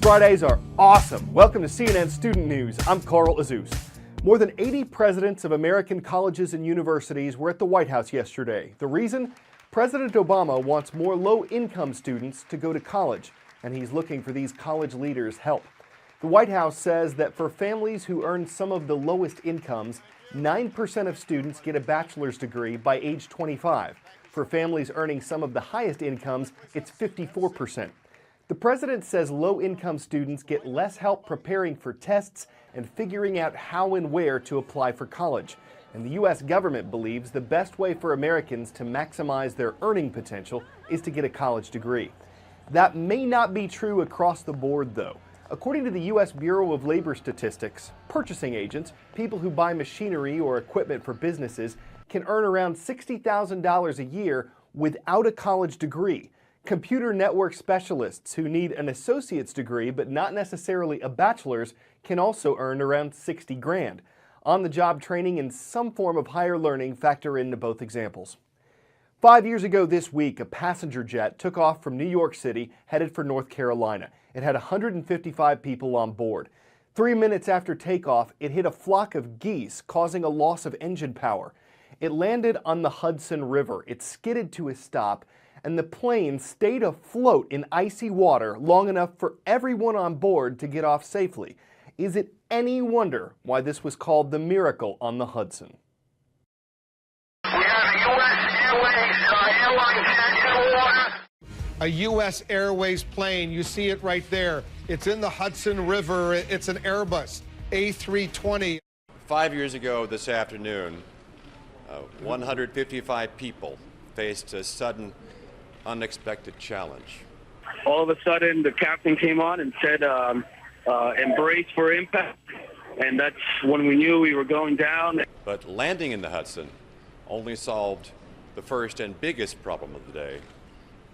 Fridays are awesome. Welcome to CNN Student News. I'm Carl Azus. More than 80 presidents of American colleges and universities were at the White House yesterday. The reason? President Obama wants more low-income students to go to college, and he's looking for these college leaders' help. The White House says that for families who earn some of the lowest incomes, 9% of students get a bachelor's degree by age 25. For families earning some of the highest incomes, it's 54%. The president says low-income students get less help preparing for tests and figuring out how and where to apply for college. And the U.S. government believes the best way for Americans to maximize their earning potential is to get a college degree. That may not be true across the board, though. According to the U.S. Bureau of Labor Statistics, purchasing agents, people who buy machinery or equipment for businesses, can earn around $60,000 a year without a college degree. Computer network specialists who need an associate's degree but not necessarily a bachelor's can also earn around 60 grand. On-the-job training and some form of higher learning factor into both examples. 5 years ago this week, a passenger jet took off from New York City headed for North Carolina. It had 155 people on board. 3 minutes after takeoff, it hit a flock of geese, causing a loss of engine power. It landed on the Hudson River. It skidded to a stop, and the plane stayed afloat in icy water long enough for everyone on board to get off safely. Is it any wonder why this was called the Miracle on the Hudson? We have a U.S. Airways airline jet in the water. A U.S. Airways plane, you see it right there. It's in the Hudson River. It's an Airbus A320. 5 years ago this afternoon, 155 people faced a sudden, unexpected challenge. All of a sudden, the captain came on and said, embrace for impact, and that's when we knew we were going down. But landing in the Hudson only solved the first and biggest problem of the day.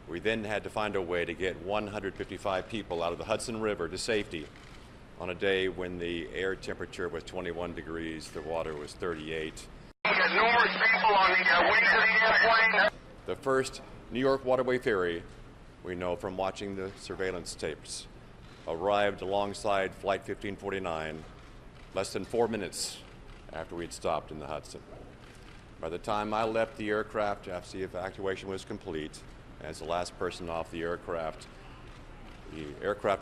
We then had to find a way to get 155 people out of the Hudson River to safety on a day when the air temperature was 21 degrees, the water was 38. We had numerous people on the wings of the airplane. The first New York waterway ferry, we know from watching the surveillance tapes, arrived alongside Flight 1549 less than 4 minutes after we'd stopped in the Hudson. By the time I left the aircraft after the evacuation was complete, as the last person off the aircraft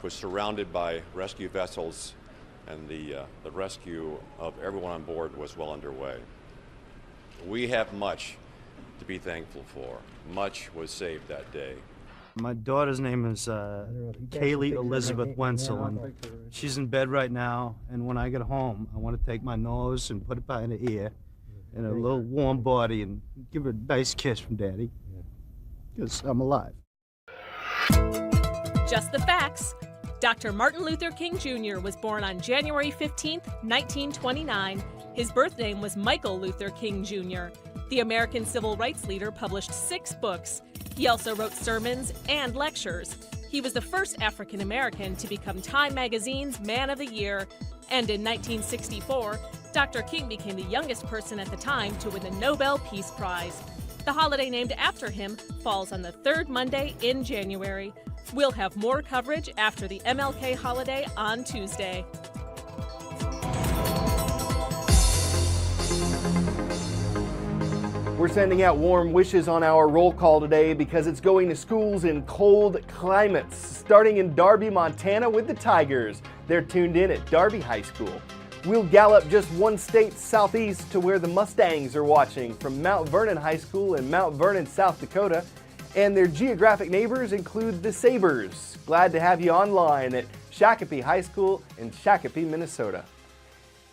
was surrounded by rescue vessels, and the rescue of everyone on board was well underway. We have much to be thankful for. Much was saved that day. My daughter's name is Kaylee Elizabeth Wenzel, and she's in bed right now, and when I get home, I want to take my nose and put it by her ear and a little warm body and give her a nice kiss from Daddy, because I'm alive. Just the facts. Dr. Martin Luther King Jr. was born on January 15, 1929. His birth name was Michael Luther King Jr. The American civil rights leader published 6 books. He also wrote sermons and lectures. He was the first African American to become Time magazine's Man of the Year. And in 1964, Dr. King became the youngest person at the time to win the Nobel Peace Prize. The holiday named after him falls on the third Monday in January. We'll have more coverage after the MLK holiday on Tuesday. We're sending out warm wishes on our roll call today because it's going to schools in cold climates, starting in Darby, Montana with the Tigers. They're tuned in at Darby High School. We'll gallop just one state southeast to where the Mustangs are watching from Mount Vernon High School in Mount Vernon, South Dakota. And their geographic neighbors include the Sabres. Glad to have you online at Shakopee High School in Shakopee, Minnesota.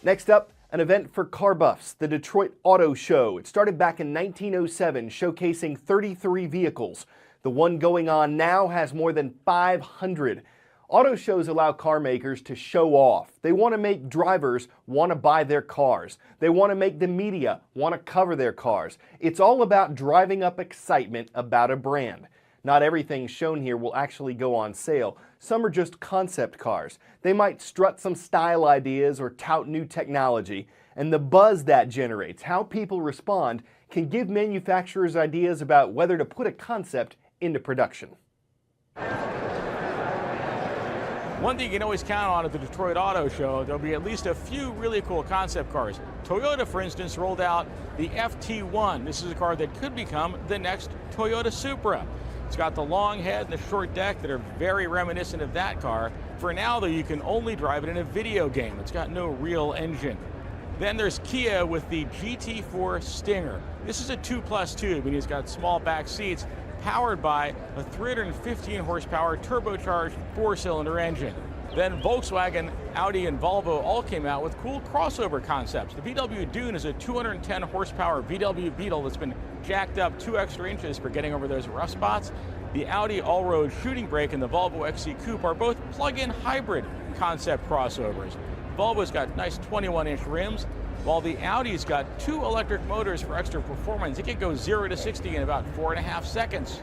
Next up, an event for car buffs, the Detroit Auto Show. It started back in 1907, showcasing 33 vehicles. The one going on now has more than 500. Auto shows allow car makers to show off. They want to make drivers want to buy their cars. They want to make the media want to cover their cars. It's all about driving up excitement about a brand. Not everything shown here will actually go on sale. Some are just concept cars. They might strut some style ideas or tout new technology, and the buzz that generates, how people respond, can give manufacturers ideas about whether to put a concept into production. One thing you can always count on at the Detroit Auto Show, there'll be at least a few really cool concept cars. Toyota, for instance, rolled out the FT1. This is a car that could become the next Toyota Supra. It's got the long head and the short deck that are very reminiscent of that car. For now, though, you can only drive it in a video game. It's got no real engine. Then there's Kia with the GT4 Stinger. This is a 2+2, meaning it's got small back seats, powered by a 315 horsepower turbocharged 4-cylinder engine. Then Volkswagen, Audi, and Volvo all came out with cool crossover concepts. The VW Dune is a 210 horsepower VW Beetle that's been jacked up 2 extra inches for getting over those rough spots. The Audi all-road shooting brake and the Volvo XC Coupe are both plug-in hybrid concept crossovers. Volvo's got nice 21-inch rims, while the Audi's got 2 electric motors for extra performance. It can go 0 to 60 in about 4.5 seconds.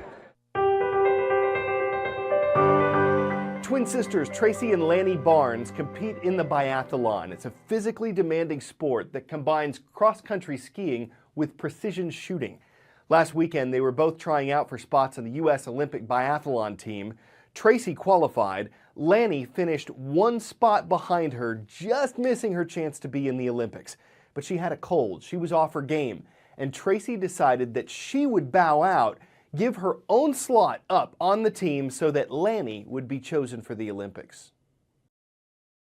Twin sisters Tracy and Lanny Barnes compete in the biathlon. It's a physically demanding sport that combines cross-country skiing with precision shooting. Last weekend, they were both trying out for spots on the U.S. Olympic biathlon team. Tracy qualified. Lanny finished 1 spot behind her, just missing her chance to be in the Olympics. But she had a cold. She was off her game. And Tracy decided that she would bow out, give her own slot up on the team so that Lanny would be chosen for the Olympics.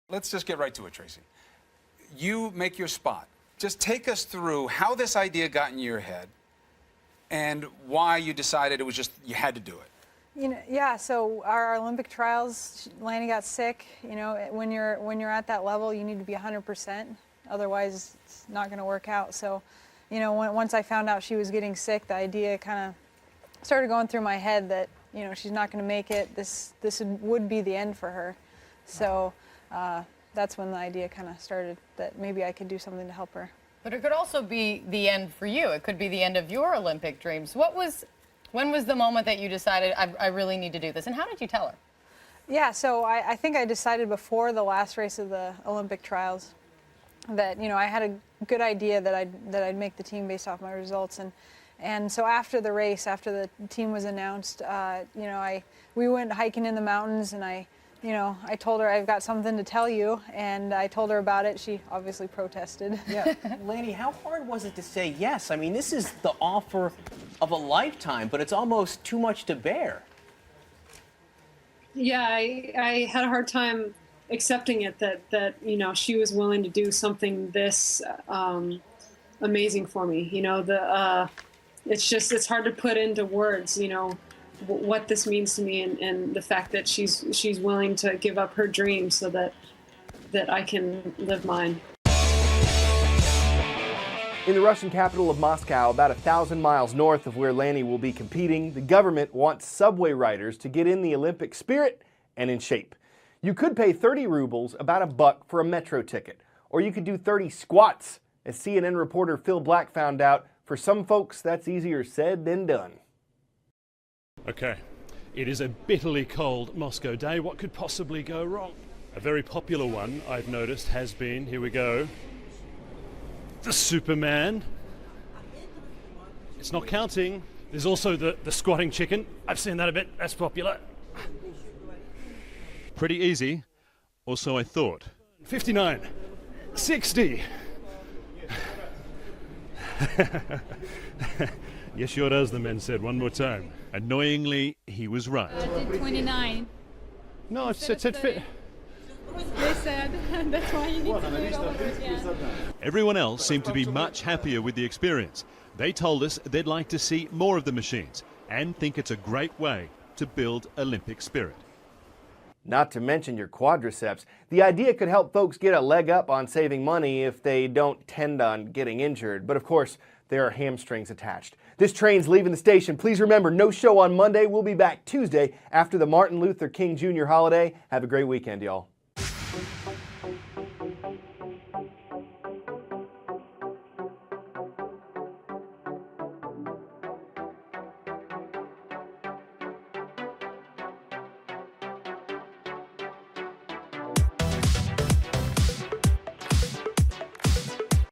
Let's just get right to it, Tracy. You make your spot. Just take us through how this idea got in your head and why you decided it was just, you had to do it. Yeah, so our Olympic trials, Lanny got sick. When you're at that level, you need to be 100%. Otherwise, it's not going to work out. So, once I found out she was getting sick, the idea kind of started going through my head that, she's not going to make it. This would be the end for her. So that's when the idea kind of started, that maybe I could do something to help her. But it could also be the end for you. It could be the end of your Olympic dreams. When was the moment that you decided, I really need to do this? And how did you tell her? Yeah, so I think I decided before the last race of the Olympic trials that, I had a good idea that I'd make the team based off my results. And so after the race, after the team was announced, we went hiking in the mountains, and I told her, I've got something to tell you, and I told her about it. She obviously protested. Yeah. Lanny, how hard was it to say yes? I mean, this is the offer of a lifetime, but it's almost too much to bear. Yeah, I had a hard time accepting it, that she was willing to do something this amazing for me. It's hard to put into words, what this means to me, and the fact that she's willing to give up her dreams so that I can live mine. In the Russian capital of Moscow, about 1,000 miles north of where Lanny will be competing, the government wants subway riders to get in the Olympic spirit and in shape. You could pay 30 rubles, about $1, for a metro ticket, or you could do 30 squats. As CNN reporter Phil Black found out, for some folks, that's easier said than done. Okay, it is a bitterly cold Moscow day. What could possibly go wrong? A very popular one I've noticed has been, here we go, the Superman. It's not counting. There's also the squatting chicken. I've seen that a bit. That's popular. Pretty easy, or so I thought. 59, 60. Yes, sure does, the men said. One more time. Annoyingly, he was right. I did 29. No, it said fit. They said, that's why you need to do it all over again. Everyone else seemed to be much happier with the experience. They told us they'd like to see more of the machines and think it's a great way to build Olympic spirit. Not to mention your quadriceps. The idea could help folks get a leg up on saving money if they don't tend on getting injured. But of course, there are hamstrings attached. This train's leaving the station. Please remember, no show on Monday. We'll be back Tuesday after the Martin Luther King Jr. holiday. Have a great weekend, y'all.